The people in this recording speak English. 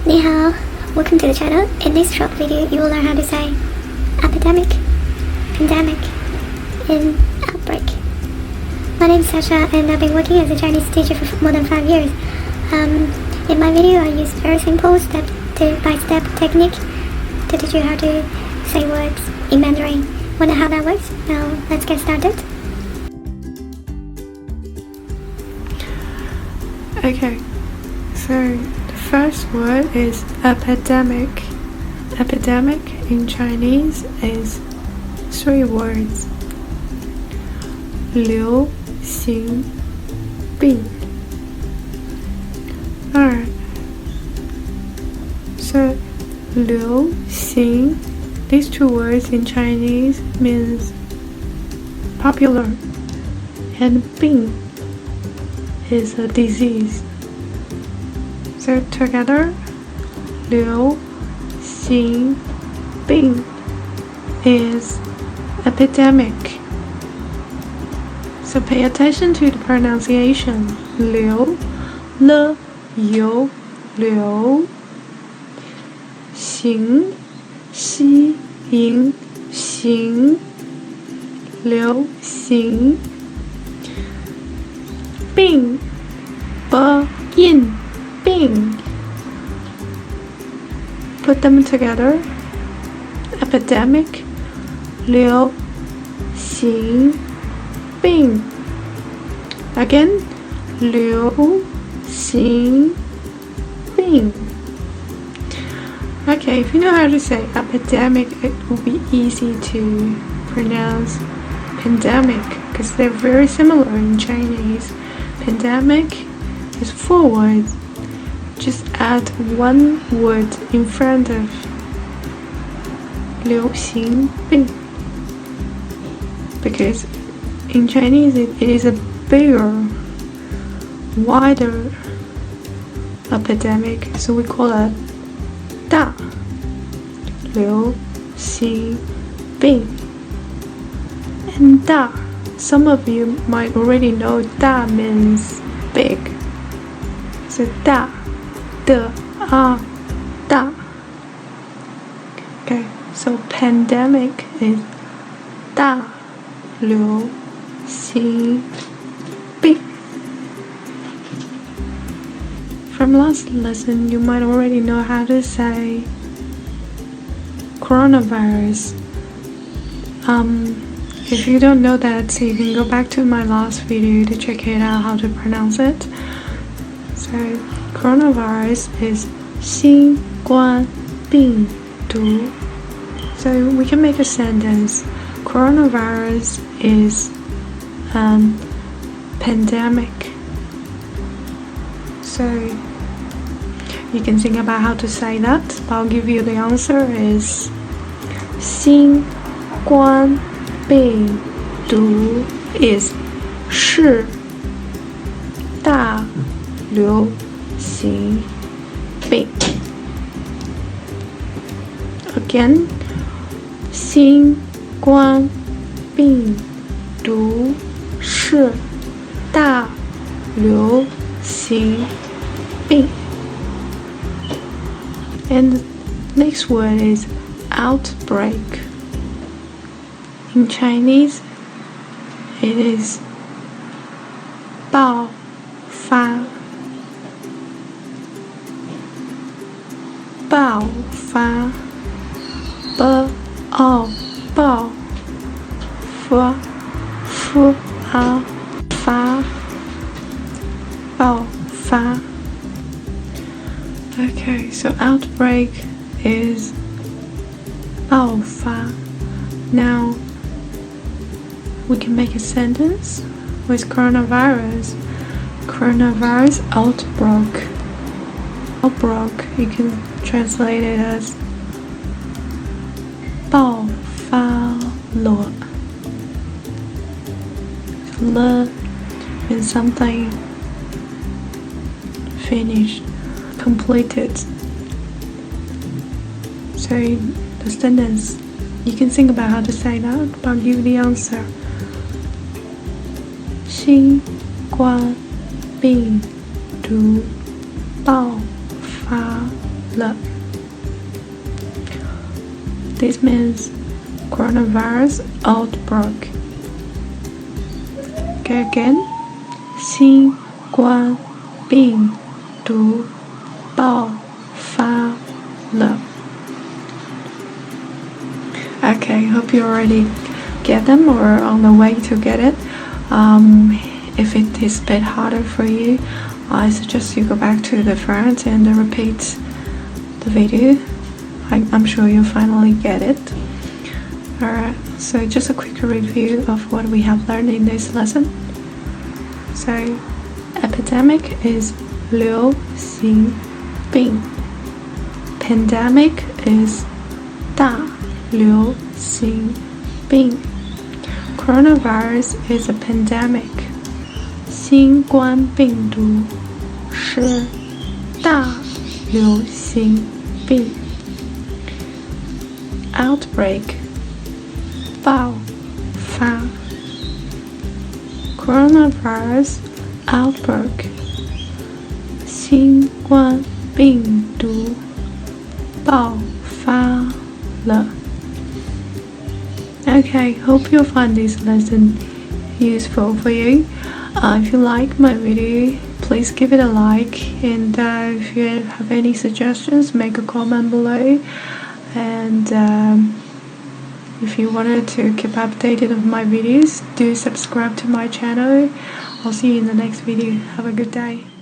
Ni hao, welcome to the channel. In this short video, you will learn how to say epidemic, pandemic, and outbreak. My name is Sasha, and I've been working as a Chinese teacher for more than 5 years. In my video, I use very simple step-by-step technique to teach you how to say words in Mandarin. Wonder how that works? Now, let's get started. Okay, so the first word is epidemic. Epidemic in Chinese is 3 words. 流行病. Alright, so 流行, these 2 words in Chinese means popular, and 病 is a disease. So together, 流行病 is epidemic. So pay attention to the pronunciation. 流 了 有 流 行 西 营 行 流行 病 病 病. Put them together. Epidemic 流行病. Again, 流行病. Okay, if you know how to say epidemic, it will be easy to pronounce pandemic because they're very similar in Chinese. Pandemic is 4 words. Just add 1 word in front of 流行病 because in Chinese it is a bigger, wider epidemic, so we call it 大流行病. And 大, some of you might already know 大 means big. So 大 的 大. Okay, so pandemic is 大流行病. From last lesson, you might already know how to say coronavirus. If you don't know that, you can go back to my last video to check it out how to pronounce it. So coronavirus is 新冠病毒. So we can make a sentence. Coronavirus is pandemic. So you can think about how to say that. I'll give you the answer is 新冠病毒 is 是大流行病. Again, 新冠病毒是大流行病. And the next word is outbreak. In Chinese, it is 爆发爆发 爆发 爆发. Okay, so outbreak is 爆发. Now we can make a sentence with coronavirus. Coronavirus outbreak. Outbreak, you can translate it as 爆发了. Le means something finished, completed. So the sentence, you can think about how to say that, but I'll give you the answer. 新冠病毒爆发了. This means coronavirus outbreak. Okay, again. 新冠病毒爆发了. Okay, hope you already get them or are on the way to get it. If it is a bit harder for you, I suggest you go back to the front and repeat the video. I'm sure you'll finally get it. Alright, so just a quick review of what we have learned in this lesson. So, epidemic is 流行病. Pandemic is 大流行病. Coronavirus is a pandemic. 新冠病毒是大流行病. Outbreak 爆发. Coronavirus outbreak 新冠病毒爆发了. Okay, hope you'll find this lesson useful for you. If you like my video, please give it a like, and if you have any suggestions, make a comment below. And if you wanted to keep updated of my videos, do subscribe to my channel. I'll see you in the next video. Have a good day.